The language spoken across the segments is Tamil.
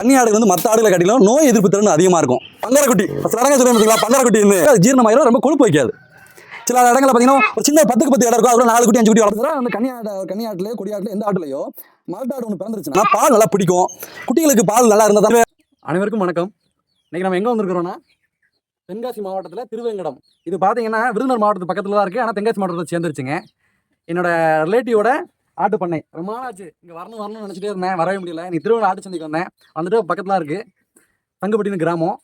கன்னியாடு வந்து மற்ற ஆடுகளை காட்டிலும் நோய் எதிர்ப்பு திறன் அதிகமாக இருக்கும். பங்கரக்குட்டி சடங்கு சொல்லி பார்த்தீங்களா, பங்கரக்குட்டி ஜீரணமாயிரும், ரொம்ப கொழுப்பு வைக்காது. சில இடங்களில் பார்த்தீங்கன்னா ஒரு சின்ன 10க்கு 10 இடம் இருக்கும், அதுல 4 குட்டி 5 குட்டி வளர்த்துறா. அந்த கன்னியாட்டிலே கொடியாட்டில் எந்த ஆட்டுலையோ மலட்டாடு ஒன்று பிறந்துருச்சுன்னா பால் நல்லா பிடிக்கும். குட்டிகளுக்கு பால் நல்லா இருந்தால் தான். அனைவருக்கும் வணக்கம். இன்னைக்கு நம்ம எங்கே வந்திருக்கிறோம்னா தென்காசி மாவட்டத்தில் திருவேங்கடம். இது பார்த்தீங்கன்னா விருதுநகர் மாவட்டத்து பக்கத்தில் தான் இருக்குது, ஆனால் தென்காசி மாவட்டத்தில் சேர்ந்துருச்சுங்க. என்னோட ரிலேட்டிவோட ஆட்டு பண்ணை. ரொம்ப நாள் ஆச்சு இங்கே வரணும்னு நினச்சிட்டே இருந்தேன், வரவே முடியல. நீ திருவண்ணா ஆட்டு சந்தைக்கு வந்தேன், வந்துட்டு பக்கத்தில் இருக்குது தங்குப்பட்டின்னு கிராமம்.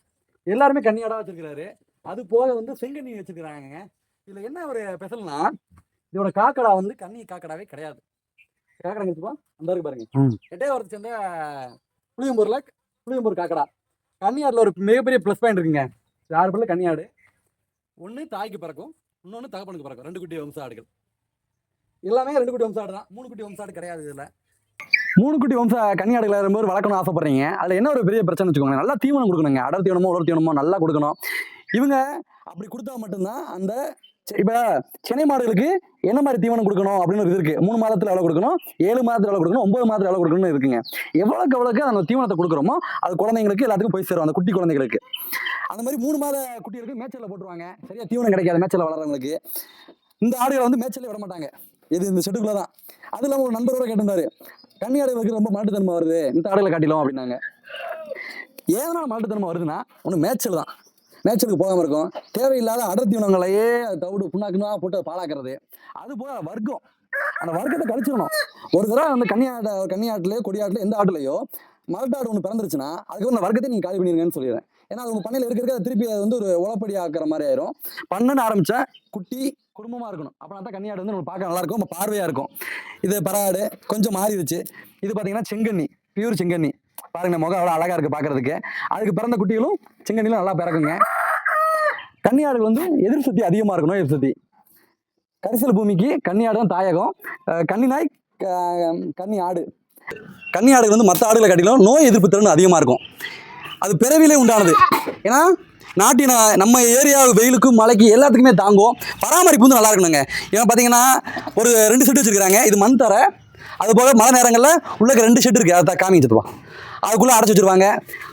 எல்லாருமே கன்னியாடாக வச்சுருக்கிறாரு. அது போக வந்து செங்கண்ணி வச்சுருக்கிறாங்க. இதில் என்ன ஒரு ஸ்பெஷல்னா, இதோட காக்கடா வந்து கன்னி காக்கடாவே கிடையாது. காக்கடா வச்சுப்பா அந்த இருக்கு பாருங்க, எட்டையாவரத்தை சேர்ந்த புளியம்பூர் காக்கடா. கன்னியாடில் ஒரு மிகப்பெரிய ப்ளஸ் பாயிண்ட் இருக்குங்க. 6 பல்ல கன்னியாடு, ஒன்று தாய்க்கு பிறக்கும், இன்னொன்று தகப்பனுக்கு பிறக்கும். 2 குட்டி வம்ச ஆடுகள் எல்லாமே 2 குட்டி வம்ச ஆடு தான். 3 குட்டி வம்ச ஆடு கிடையாது. இதில் 3 குட்டி வம்ச கன்னியாடுகளை வரும்போது வளர்க்கணும்னு ஆசைப்படுறீங்க. அதில் என்ன ஒரு பெரிய பிரச்சனை வச்சுக்கோங்க, நல்லா தீவனம் கொடுக்கணுங்க. அடர் தீவனமோ உலர் தீவனமோ நல்லா கொடுக்கணும். இவங்க அப்படி கொடுத்தா மட்டும்தான் அந்த இப்போ சென்னை மாடுகளுக்கு என்ன மாதிரி தீவனம் கொடுக்கணும் அப்படின்னு ஒரு இது இருக்குது. 3 மாதத்தில் எவ்வளோ கொடுக்கணும், 7 மாதத்தில் எவ்வளோ கொடுக்கணும், 9 மாதத்தில் எவ்வளோ கொடுக்கணும்னு இருக்குங்க. எவ்வளோக்கு அந்த தீவனத்தை கொடுக்குறோமோ அது குழந்தைங்களுக்கு எல்லாத்துக்கும் போய் சேரும், அந்த குட்டி குழந்தைங்களுக்கு. அந்த மாதிரி 3 மாத குட்டிகளுக்கு மேய்ச்சலில் போட்டுருவாங்க. சரியா தீவனம் கிடைக்காது மேய்ச்சலில் வளர்றவங்களுக்கு. இந்த ஆடுகளை வந்து மேய்ச்சலே விட மாட்டாங்க, இது இந்த ஷெட்டுக்குள்ளே தான். அது இல்லாமல் ஒரு நண்பரோட கேட்டிருந்தாரு, கன்னி ஆடுகளுக்கு ரொம்ப மாட்டுத்தன்மை வருது இந்த ஆடுகளை காட்டிலும் அப்படின்னாங்க. ஏதனால மாட்டுத்தன்மை வருதுன்னா ஒன்று மேய்ச்சல் தான். மேய்ச்சலுக்கு போகாமல் இருக்கும், தேவையில்லாத அடர் தீவனங்களையே தவிடு புண்ணாக்குனா போட்டு பாலாக்குறது. அது போக வர்க்கம், அந்த வர்க்கத்தை கழிச்சிடணும். ஒரு தடவை அந்த கன்னியாட்டிலேயோ கொடியாட்டிலே எந்த ஆட்டுலையோ மலட்டாடு ஒன்று பிறந்துருச்சுன்னா அதுக்கு அந்த வர்க்கத்தை நீங்கள் காலி பண்ணிடுங்கன்னு சொல்லிடுறேன். ஏன்னா அது உங்கள் பண்ணையில் இருக்கிற திருப்பி அது வந்து ஒரு உளப்படி ஆக்குற மாதிரி ஆயிரும். பண்ணன்னு ஆரம்பித்தா குட்டி குடும்பமாக இருக்கணும், அப்படின்னா தான் கன்னியாடு வந்து நம்ம பார்க்க நல்லாயிருக்கும், நம்ம பார்வையாக இருக்கும். இது பராடு கொஞ்சம் மாறிடுச்சு. இது பார்த்தீங்கன்னா செங்கண்ணி, பியூர் செங்கண்ணி. பாருங்க முகம் அவ்வளோ அழகாக இருக்குது பார்க்குறதுக்கு. அதுக்கு பிறந்த குட்டிகளும் செங்கண்ணிலும் நல்லா பிறக்குங்க. கன்னியாடுகள் வந்து எதிர்ப்பு சக்தி அதிகமாக இருக்கணும். எதிர்ப்பு சக்தி கரிசல் பூமிக்கு கன்னியாடு தான் தாயகம். கன்னி நாய் கன்னி ஆடு. கன்னியாடுகள் வந்து மற்ற ஆடுகளை காட்டிலும் நோய் எதிர்ப்பு திறன் அதிகமாக இருக்கும். அது பிறவிலே உண்டானது. ஏன்னா நாட்டின நம்ம ஏரியா வெயிலுக்கும் மழைக்கு எல்லாத்துக்குமே தாங்கும். பராமரிப்பு வந்து நல்லா இருக்கணுங்க. ஏன்னா பார்த்தீங்கன்னா ஒரு 2 செட்டு வச்சுருக்காங்க, இது மண் தர. அது போக மழை நேரங்களில் உள்ள 2 ஷெட் இருக்குது, அதை காமிச்சுட்டுவா அதுக்குள்ளே அடைச்சி வச்சுருவாங்க.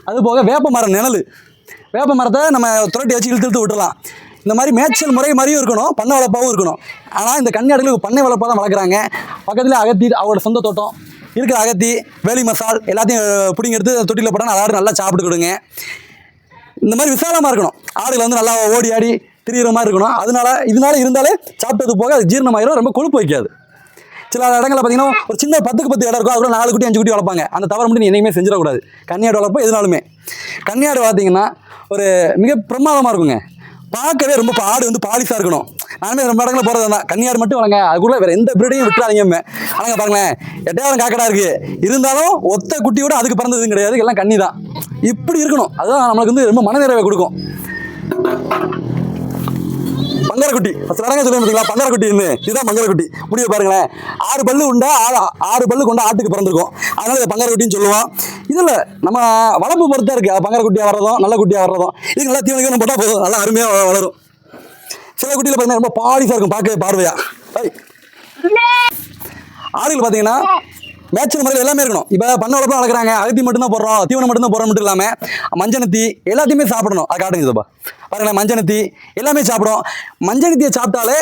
அது போக வேப்ப மரம் நிழல், வேப்ப மரத்தை நம்ம துரட்டி வச்சு இழுத்து விட்டுடலாம். இந்த மாதிரி மேய்ச்சல் முறை மாதிரியும் இருக்கணும், பண்ணை வளர்ப்பாகவும் இருக்கணும். ஆனால் இந்த கன்னியாடுகளுக்கு பண்ணை வளர்ப்பாக தான் வளர்க்குறாங்க. பக்கத்தில் அகத்தி, அவரோட சொந்த தோட்டம் இருக்கிற அகத்தி, வேலி மசால் எல்லாத்தையும் பிடிங்கி எடுத்து தொட்டியில் போட்டால் ஆடு நல்லா சாப்பிட்டு கொடுங்க. இந்த மாதிரி விசாலமாக இருக்கணும். ஆடுகள் வந்து நல்லா ஓடி ஆடி திரிகிற மாதிரி இருக்கணும். இதனால இருந்தாலே சாப்பிட்டது போக அது ஜீரணமாயிரும், ரொம்ப கொழுப்பு வைக்காது. சில இடங்களில் பார்த்தீங்கன்னா ஒரு சின்ன 10க்கு 10 இடம் இருக்கும், அதுக்குள்ள 4 குட்டி 5 குட்டி வளர்ப்பாங்க. அந்த தவறு மட்டும் என்னைக்குமே செஞ்சிடக்கூடாது. கன்னியாடு வளர்ப்போம் எதுனாலுமே. கன்னியாடு பார்த்தீங்கன்னா ஒரு மிக பிரமாதமாக இருக்குங்க, பார்க்கவே ரொம்ப. ஆடு வந்து பாலிஷாக இருக்கணும். நானுமே ரொம்ப இடங்களில் போகிறது தான், கன்னியாடு மட்டும் வளங்க, அதுக்குள்ள வேறு எந்த பிரீடையும் விட்டுறாதீங்க. ஆனால் பாருங்களேன், 8ஆயிரம் காக்கடா இருக்குது, இருந்தாலும் ஒத்த குட்டியோட அதுக்கு பிறந்ததும் கிடையாது, எல்லாம் கன்னி தான். இப்படி இருக்கணும், அதுதான் நம்மளுக்கு வந்து ரொம்ப மனநிறைவை கொடுக்கும். பங்கரக்குட்டி சடங்கு சொல்லி பார்த்தீங்களா, பங்கரக்குட்டி இதுதான் பங்கரக்குட்டி. முடிய பாருங்களேன், 6 பல்லு உண்டா, 6 பல்லு கொண்டா ஆட்டுக்கு பிறந்திருக்கும், அதனால இதை பங்கரக்குட்டின்னு சொல்லுவோம். இதில் நம்ம வளர்ப்பு பொறுத்தா இருக்கு, பங்கரக்குட்டியாக வர்றதும் நல்ல குட்டியாக வர்றதும். இதுக்கு நல்லா தீவனம் போட்டால் போதும், நல்லா அருமையாக வளரும். சில குட்டியில் பார்த்தீங்கன்னா ரொம்ப பாலிசாக இருக்கும், பார்க்கவே பார்வையா. ஆடுகள் பார்த்தீங்கன்னா மேய்ச்சல் முறையில் எல்லாமே இருக்கணும். இப்போ பண்ணை வளர்ப்பு வளர்க்குறாங்க, அகத்தி மட்டும்தான் போடுறோம், தீவனம் மட்டும்தான் போடுற மட்டும் இல்லாமல் மஞ்சனத்தி எல்லாத்தையுமே சாப்பிடணும். அது காட்டுங்க பாருங்களேன், மஞ்சனத்தி எல்லாமே சாப்பிடும். மஞ்சனத்தியை சாப்பிட்டாலே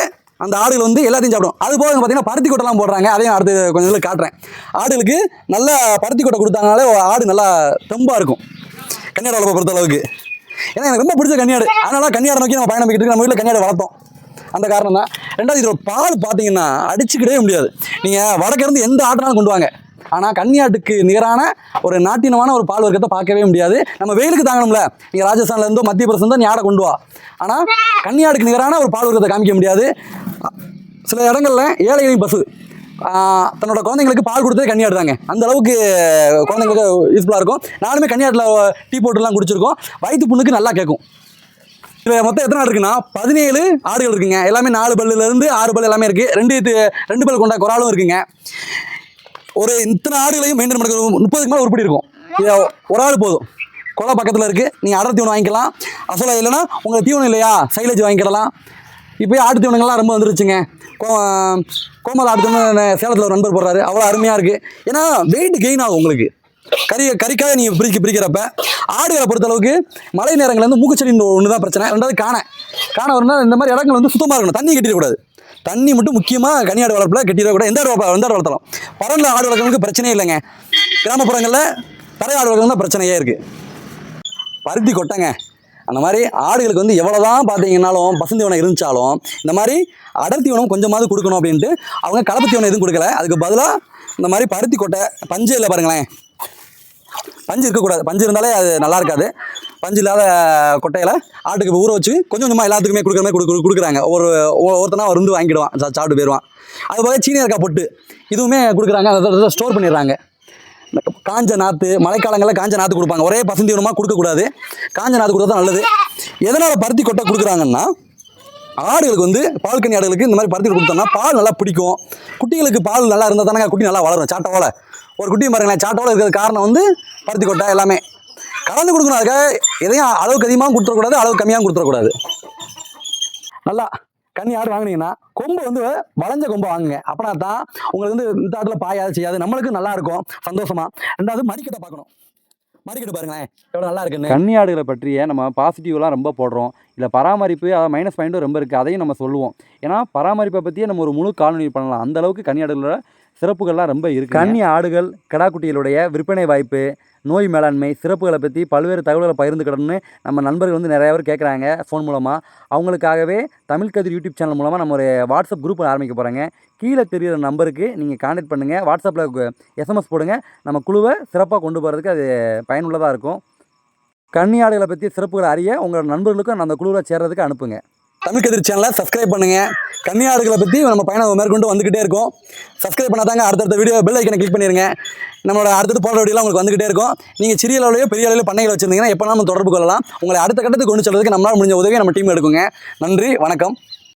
அந்த ஆடுகள் வந்து எல்லாத்தையும் சாப்பிடும். அது போக பார்த்தீங்கன்னா பருத்தி கொட்டைலாம் போடுறாங்க, அதையும் அடுத்து கொஞ்சம் காட்டுறேன். ஆடுகளுக்கு நல்லா பருத்தி கொட்டை கொடுத்தாங்கனாலே ஆடு நல்லா தெம்பாக இருக்கும் கன்னியாடு வளர்ப்பை பொறுத்த அளவுக்கு. ஏன்னா எனக்கு ரொம்ப பிடிச்ச கன்னியாடு, அதனால கன்னியாடை நோக்கி நம்ம பயணம் போய்கிட்டு நம்ம வீட்டில் கன்னியாடு வளர்த்தோம். அந்த காரணம் தான். 2வது இதோட பால் பார்த்தீங்கன்னா அடிச்சுக்கிடவே முடியாது. நீங்கள் வடக்கிருந்து எந்த ஆட்டினாலும் கொண்டு வாங்க, ஆனால் கன்னியாட்டுக்கு நிகரான ஒரு நாட்டினமான ஒரு பால் வர்க்கத்தை பார்க்கவே முடியாது. நம்ம வெயிலுக்கு தாங்கணும்ல, நீங்கள் ராஜஸ்தான்லேருந்தோ மத்திய பிரதேசம் நீ ஆடை கொண்டு வா, ஆனால் கன்னியாட்டுக்கு நிகரான ஒரு பால் வர்க்கத்தை காமிக்க முடியாது. சில இடங்களில் ஏழைகளின் பசு தன்னோட குழந்தைங்களுக்கு பால் கொடுத்ததே கன்னியாடு தாங்க. அந்த அளவுக்கு குழந்தைங்களுக்கு யூஸ்ஃபுல்லாக இருக்கும். நானுமே கன்னியாட்டில் டீ போட்டுலாம் குடிச்சிருக்கோம், வயிற்று புண்ணுக்கு நல்லா கேட்கும். இப்போ மொத்தம் எத்தனை ஆடு இருக்குன்னா 17 ஆடுகள் இருக்குங்க. எல்லாமே 4 பல்லுலேருந்து 6 பல் எல்லாமே இருக்குது. 2 பல் கொண்ட குறாலும் இருக்குங்க. ஒரு இத்தனை ஆடுகளையும் மெயின்டைன் பண்ணுறது 30க்கு மேலே உருப்படி இருக்கும். இதை ஒரு ஆள் போதும். குளம் பக்கத்தில் இருக்குது, நீங்கள் அடர் தீவனம் வாங்கிக்கலாம். அசோலா இல்லைன்னா உங்களுக்கு தீவனம் இல்லையா சைலேஜ் வாங்கிக்கிடலாம். இப்போ ஆட்டு தீவனங்கள்லாம் ரொம்ப வந்துருச்சுங்க. கோமல் ஆட்டு தீவனம் சேலத்தில் ஒரு நண்பர் போடுறாரு, அவ்வளோ அருமையாக இருக்குது. ஏன்னா வெயிட் கெயின் ஆகும் உங்களுக்கு. கறிக்காக நீங்கள் பிரிக்கிறப்ப ஆடுகளை பொறுத்தளவுக்கு மழை நேரங்களில் வந்து மூக்குச்செடி ஒன்று தான் பிரச்சனை. ரெண்டாவது காணை வரும்னா இந்த மாதிரி இடங்கள் வந்து சுத்தமாக இருக்கணும். தண்ணி கட்டிடக்கூடாது. தண்ணி மட்டும் முக்கியமாக கன்னியாடு வளர்ப்பில் கட்டிடக்கூடாது. எந்த ஆடு வளர்த்தலாம். பரவல ஆடு வளர்க்கறதுக்கு பிரச்சனையே இல்லைங்க. கிராமப்புறங்களில் தரை ஆடு வளர்க்கறது தான் பிரச்சனையே இருக்குது. பருத்தி கொட்டைங்க. அந்த மாதிரி ஆடுகளுக்கு வந்து எவ்வளோதான் பார்த்தீங்கன்னாலும் பசுந்தீவனம் இருந்துச்சாலும் இந்த மாதிரி அடர் தீவனம் கொஞ்சமாவது கொடுக்கணும் அப்படின்ட்டு அவங்க கலப்பு தீவனம் எதுவும் கொடுக்கல. அதுக்கு பதிலாக இந்த மாதிரி பருத்தி கொட்டை, பஞ்சு இல்லை பாருங்களேன், பஞ்சு இருக்கக்கூடாது. பஞ்சு இருந்தாலே அது நல்லா இருக்காது. பஞ்சு இல்லாத கொட்டையில் ஆட்டுக்கு ஊற வச்சு கொஞ்சம் கொஞ்சமாக எல்லாத்துக்குமே கொடுக்குற மாதிரி கொடுக்குறாங்க. ஒருத்தனா வந்து வாங்கிடுவான், சாப்பிட்டு போயிடுவான். அதுபோக சீனியர்க்காய் பொட்டு இதுவுமே கொடுக்குறாங்க. அதை ஸ்டோர் பண்ணிடுறாங்க. காஞ்ச நாற்று மழைக்காலங்களில் காஞ்ச நாற்று கொடுப்பாங்க. ஒரே பசுந்தீவனமாக கொடுக்கக்கூடாது. காஞ்ச நாற்று கொடுத்தா தான் நல்லது. எதனால் பருத்தி கொட்டை கொடுக்குறாங்கன்னா ஆடுகளுக்கு வந்து பால்கனி ஆடுகளுக்கு இந்த மாதிரி பருத்தி கொடுத்தோம்னா பால் நல்லா பிடிக்கும். குட்டிகளுக்கு பால் நல்லா இருந்தால் தானே குட்டி நல்லா வளரும். சாட்டோவில் ஒரு குட்டி பாருங்களேன், சாட்டோவில் இருக்கிறது காரணம் வந்து பருத்தி கொட்டை எல்லாமே கலந்து கொடுக்கணும். அதுக்காக எதையும் அளவுக்கு அதிகமாகவும் கொடுத்துடக்கூடாது, அளவு கம்மியாகவும் கொடுத்துடக்கூடாது. நல்லா கன்னி ஆடு வாங்கினீங்கன்னா கொம்பு வந்து வளைஞ்ச கொம்பை வாங்குங்க. அப்படின்னா தான் உங்களுக்கு வந்து இந்த ஆட்டில் பாயாது செய்யாது, நம்மளுக்கு நல்லா இருக்கும் சந்தோஷமா. ரெண்டாவது மறிக்கட்டை பார்க்கணும். மறிக்கட்டு பாருங்களேன் எவ்வளோ நல்லா இருக்குன்னு. கன்னி ஆடுகளை பற்றிய நம்ம பாசிட்டிவ்லாம் ரொம்ப போடுறோம். இல்லை பராமரிப்பு அதாவது மைனஸ் பாயிண்ட்டும் ரொம்ப இருக்குது. அதையும் நம்ம சொல்லுவோம். ஏன்னா பராமரிப்பை பற்றியே நம்ம ஒரு முழு காணொலி பண்ணலாம். அந்த அளவுக்கு கன்னி ஆடுகளோட சிறப்புகள்லாம் ரொம்ப இருக்குது. கன்னி ஆடுகள் கிடாக்குட்டிகளுடைய விற்பனை வாய்ப்பு, நோய் மேலாண்மை, சிறப்புகளை பற்றி பல்வேறு தகவல்களை பகிர்ந்துக்கிடணும்னு நம்ம நண்பர்கள் வந்து நிறையா பேர் கேட்குறாங்க ஃபோன் மூலமாக. அவங்களுக்காகவே தமிழ் கதிர் யூடியூப் சேனல் மூலமாக நம்ம ஒரு வாட்ஸ்அப் குரூப் ஆரம்பிக்க போகிறாங்க. கீழே தெரிகிற நம்பருக்கு நீங்கள் கான்டாக்ட் பண்ணுங்கள். வாட்ஸ்அப்பில் எஸ்எம்எஸ் போடுங்க. நம்ம குழுவை சிறப்பாக கொண்டு போகிறதுக்கு அது பயனுள்ளதாக இருக்கும். கன்னி ஆடுகளை பற்றி சிறப்புகளை அறிய உங்களோட நண்பர்களுக்கும் அந்த குழுவில் சேர்றதுக்கு அனுப்புங்க. தமிழ் கதிர் சேனலை சப்ஸ்கிரைப் பண்ணுங்கள். கன்னி ஆடுகளை பற்றி நம்ம பயணம் மேற்கொண்டு வந்துக்கிட்டே இருக்கோம். சப்ஸ்கிரைப் பண்ணாதாங்க அடுத்தடுத்த வீடியோ பெல் ஐக்கனை கிளிக் பண்ணிடுங்க. நம்மளோட அடுத்தடுத்து போடுற வீடியோலாம் உங்களுக்கு வந்துகிட்டே இருக்கும். நீங்கள் சிறிய அளவுலையோ பெரிய அளவில் பண்ணைகள் வச்சுருந்தீங்கன்னா எப்போ நம்ம தொடர்பு கொள்ளலாம். உங்களை அடுத்த கட்டத்துக்கு கொண்டு செல்றதுக்கு நம்மளால் முடிஞ்ச உதவியை நம்ம டீம் எடுக்குங்க. நன்றி, வணக்கம்.